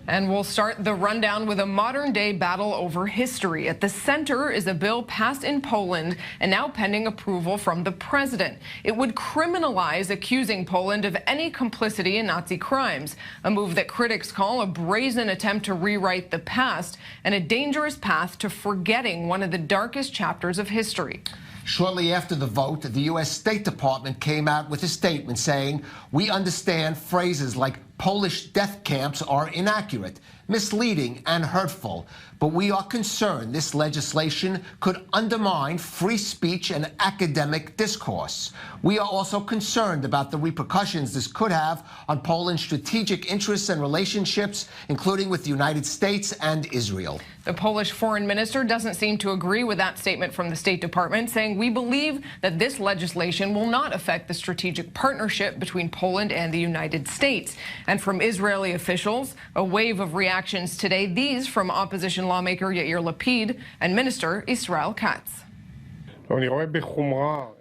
And we'll start the rundown with a modern-day battle over history. At the center is a bill passed in Poland and now pending approval from the president. It would criminalize accusing Poland of any complicity in Nazi crimes, a move that critics call a brazen attempt to rewrite the past and a dangerous path to forgetting one of the darkest chapters of history. Shortly after the vote, the U.S. State Department came out with a statement saying, "We understand phrases like Polish death camps are inaccurate, misleading, and hurtful, but we are concerned this legislation could undermine free speech and academic discourse. We are also concerned about the repercussions this could have on Poland's strategic interests and relationships, including with the United States and Israel." The Polish foreign minister doesn't seem to agree with that statement from the State Department, saying, "We believe that this legislation will not affect the strategic partnership between Poland and the United States." And from Israeli officials, a wave of reactions today, these from opposition lawmaker Yair Lapid and Minister Israel Katz.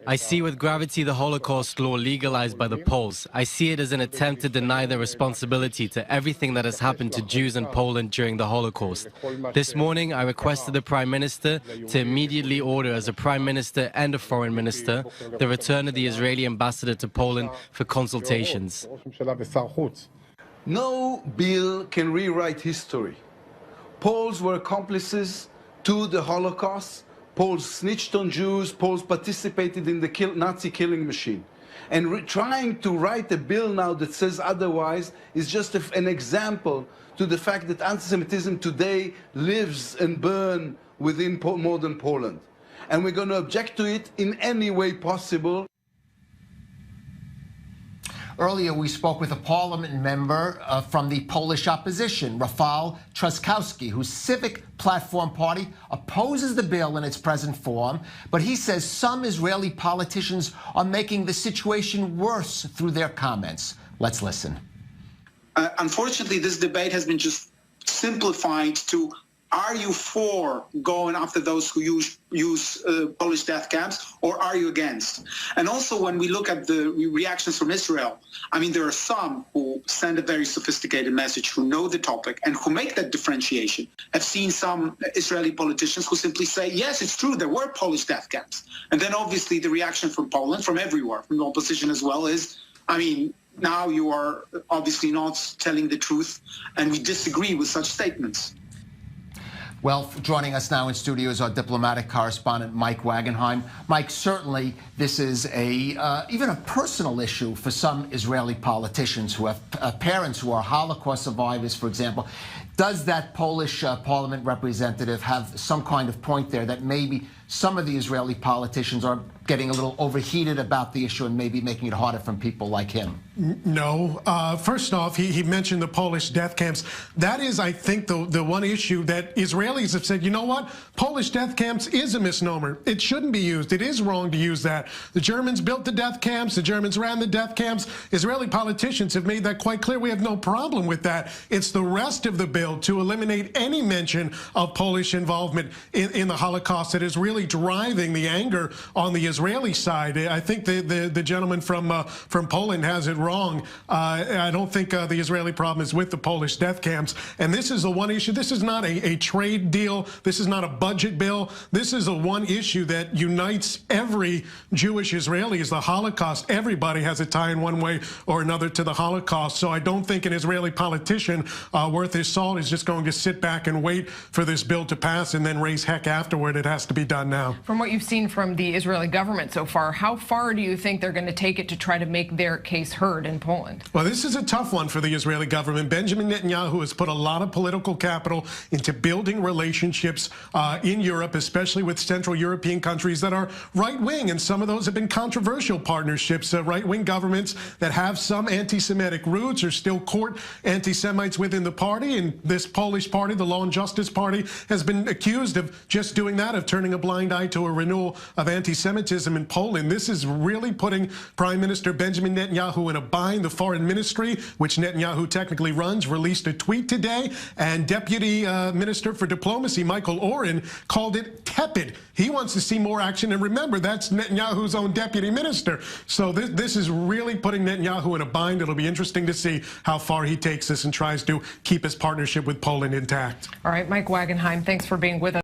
I see with gravity the Holocaust law legalized by the Poles. I see it as an attempt to deny their responsibility to everything that has happened to Jews in Poland during the Holocaust. This morning, I requested the Prime Minister to immediately order, as a Prime Minister and a Foreign Minister, the return of the Israeli ambassador to Poland for consultations. No bill can rewrite history. Poles were accomplices to the Holocaust. Poles snitched on Jews, Poles participated in the Nazi killing machine. And trying to write a bill now that says otherwise is just an example to the fact that anti-Semitism today lives and burns within modern Poland. And we're going to object to it in any way possible. Earlier, we spoke with a parliament member from the Polish opposition, Rafał Trzaskowski, whose Civic Platform Party opposes the bill in its present form, but he says some Israeli politicians are making the situation worse through their comments. Let's listen. Unfortunately, this debate has been just simplified to, are you for going after those who use Polish death camps, or are you against? And also, when we look at the reactions from Israel, I mean, there are some who send a very sophisticated message, who know the topic, and who make that differentiation. I've seen some Israeli politicians who simply say, yes, it's true, there were Polish death camps. And then obviously the reaction from Poland, from everywhere, from the opposition as well, is, I mean, now you are obviously not telling the truth, and we disagree with such statements. Well, joining us now in studio is our diplomatic correspondent, Mike Wagenheim. Mike, certainly this is even a personal issue for some Israeli politicians who have parents who are Holocaust survivors, for example. Does that Polish parliament representative have some kind of point there that maybe some of the Israeli politicians are getting a little overheated about the issue and maybe making it harder for people like him? No. First off, he mentioned the Polish death camps. That is, I think, the one issue that Israelis have said, you know what? Polish death camps is a misnomer. It shouldn't be used. It is wrong to use that. The Germans built the death camps. The Germans ran the death camps. Israeli politicians have made that quite clear. We have no problem with that. It's the rest of the bill to eliminate any mention of Polish involvement in the Holocaust that is really driving the anger on the Israeli side. I think the gentleman from Poland has it wrong. I don't think the Israeli problem is with the Polish death camps. And this is the one issue. This is not a trade deal. This is not a budget bill. This is the one issue that unites every Jewish Israeli, is the Holocaust. Everybody has a tie in one way or another to the Holocaust. So I don't think an Israeli politician worth his salt is just going to sit back and wait for this bill to pass and then raise heck afterward. It has to be done now. From what you've seen from the Israeli government so far, how far do you think they're going to take it to try to make their case heard in Poland? Well, this is a tough one for the Israeli government. Benjamin Netanyahu has put a lot of political capital into building relationships in Europe, especially with Central European countries that are right-wing, and some of those have been controversial partnerships. Right-wing governments that have some anti-Semitic roots or still court anti-Semites within the party, and this Polish party, the Law and Justice Party, has been accused of just doing that, of turning a blind eye to a renewal of anti-Semitism in Poland. This is really putting Prime Minister Benjamin Netanyahu in a bind. The foreign ministry, which Netanyahu technically runs, released a tweet today, and Deputy Minister for Diplomacy, Michael Oren, called it tepid. He wants to see more action, and remember, that's Netanyahu's own deputy minister. So this is really putting Netanyahu in a bind. It'll be interesting to see how far he takes this and tries to keep his partnership relationship with Poland intact. All right, Mike Wagenheim, thanks for being with us.